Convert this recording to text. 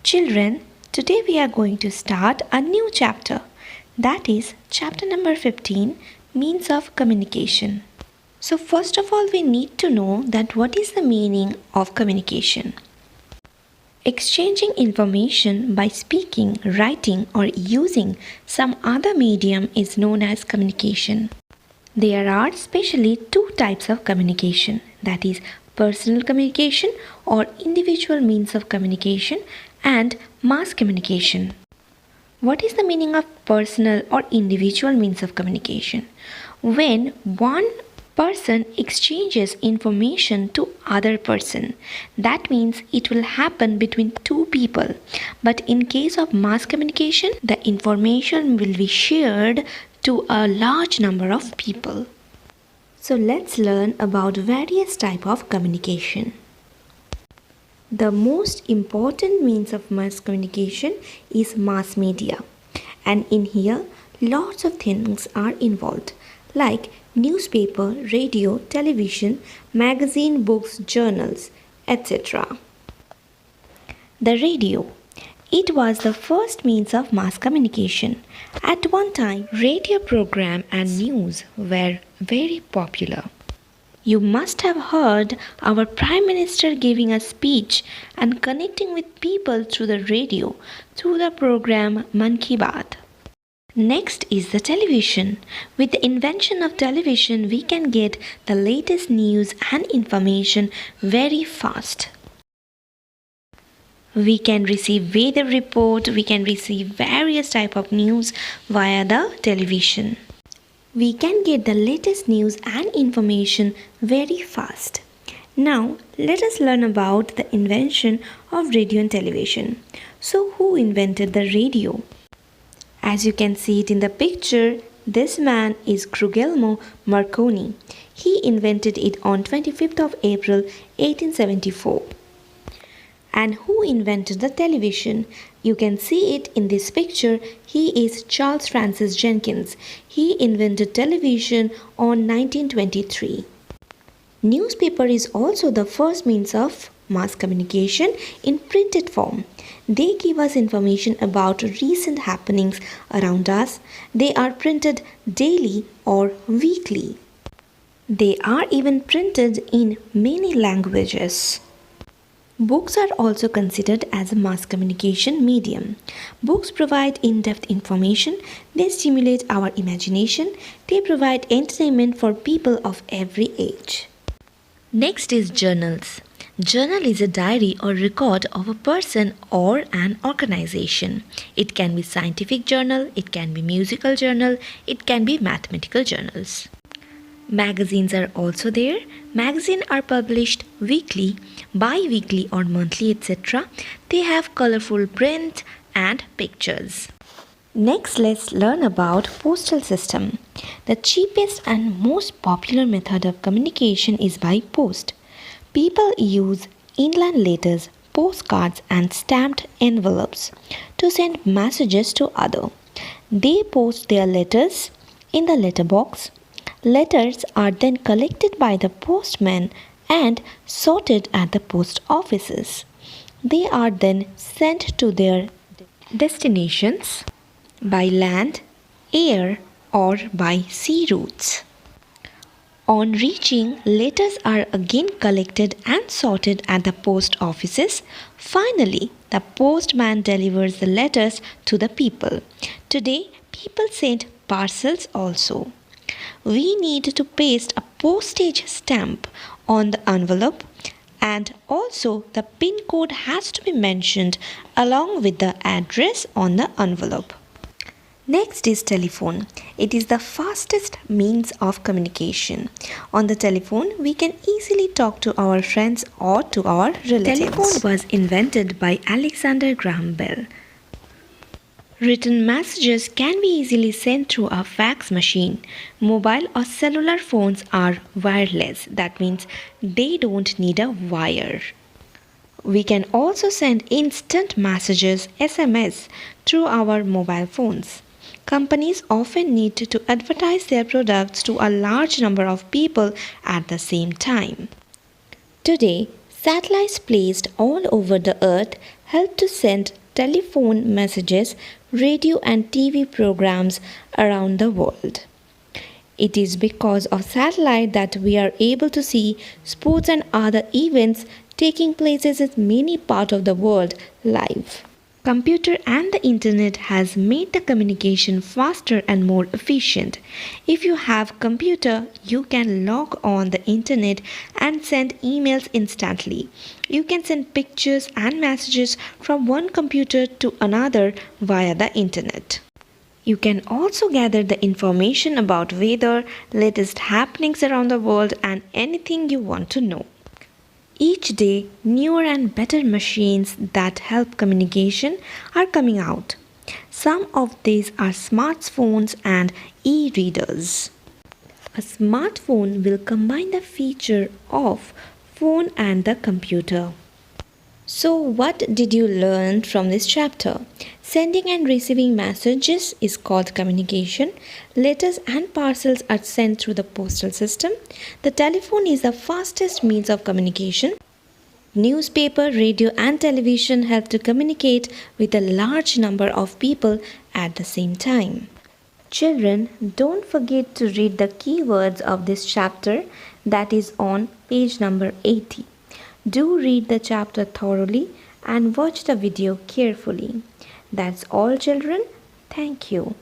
Children, today we are going to start a new chapter. That is chapter number 15, Means of Communication. So first of all we need to know that what is the meaning of communication. Exchanging information by speaking, writing or using some other medium is known as communication. There are specially two types of communication, that is personal communication or individual means of communication and mass communication. What is the meaning of personal or individual means of communication? When one person exchanges information to other person, that means it will happen between two people. But in case of mass communication, the information will be shared to a large number of people. So let's learn about various types of communication. The most important means of mass communication is mass media, and in here lots of things are involved like newspaper, radio, television, magazine, books, journals, etc. The radio. It was the first means of mass communication. At one time, radio program and news were very popular. You must have heard our Prime Minister giving a speech and connecting with people through the radio, through the program Mann Ki Baat. Next is the television. With the invention of television, we can get the latest news and information very fast. We can receive weather report, we can receive various type of news via the television. We can get the latest news and information very fast. Now, let us learn about the invention of radio and television. So, who invented the radio? As you can see it in the picture, this man is Guglielmo Marconi. He invented it on 25th of April 1874. And who invented the television? You can see it in this picture. He is Charles Francis Jenkins. He invented television on 1923. Newspaper is also the first means of mass communication in printed form. They give us information about recent happenings around us. They are printed daily or weekly. They are even printed in many languages. Books are also considered as a mass communication medium. Books provide in-depth information, they stimulate our imagination, they provide entertainment for people of every age. Next is journals. Journal is a diary or record of a person or an organization. It can be scientific journal, it can be musical journal, it can be mathematical journals. Magazines are also there. Magazines are published weekly, bi-weekly or monthly, etc. They have colorful print and pictures. Next, let's learn about postal system. The cheapest and most popular method of communication is by post. People use inland letters, postcards and stamped envelopes to send messages to others. They post their letters in the letterbox. Letters are then collected by the postman and sorted at the post offices. They are then sent to their destinations by land, air, or by sea routes. On reaching, letters are again collected and sorted at the post offices. Finally, the postman delivers the letters to the people. Today, people send parcels also. We need to paste a postage stamp on the envelope, and also the PIN code has to be mentioned along with the address on the envelope. Next is telephone. It is the fastest means of communication. On the telephone, we can easily talk to our friends or to our relatives. Telephone was invented by Alexander Graham Bell. Written messages can be easily sent through a fax machine. Mobile or cellular phones are wireless. That means they don't need a wire. We can also send instant messages SMS through our mobile phones. Companies often need to advertise their products to a large number of people at the same time. Today, satellites placed all over the earth help to send telephone messages, radio and TV programs around the world. It is because of satellite that we are able to see sports and other events taking places in many parts of the world live. Computer and the internet has made the communication faster and more efficient. If you have computer, you can log on the internet and send emails instantly. You can send pictures and messages from one computer to another via the internet. You can also gather the information about weather, latest happenings around the world and anything you want to know. Each day, newer and better machines that help communication are coming out. Some of these are smartphones and e-readers. A smartphone will combine the feature of phone and the computer. So, what did you learn from this chapter? Sending and receiving messages is called communication. Letters and parcels are sent through the postal system. The telephone is the fastest means of communication. Newspaper, radio, and television help to communicate with a large number of people at the same time. Children, don't forget to read the keywords of this chapter that is on page number 80. Do read the chapter thoroughly and watch the video carefully. That's all, children. Thank you.